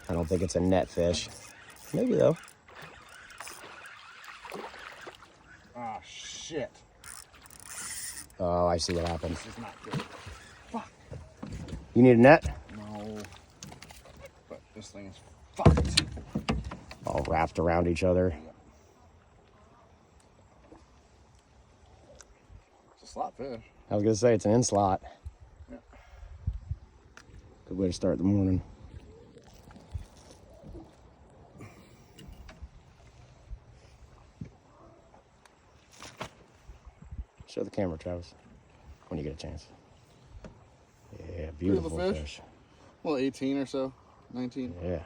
I don't think it's a net fish. Maybe though. Ah, shit. Oh, I see what happened. This is not good. Fuck. You need a net? No. But this thing is fucked. All wrapped around each other. It's a slot fish. I was gonna say it's an in slot. Yeah. Good way to start the morning. Show the camera, Travis, when you get a chance. Yeah, beautiful Beautiful fish. fish. Well, 18 or so. 19. Yeah.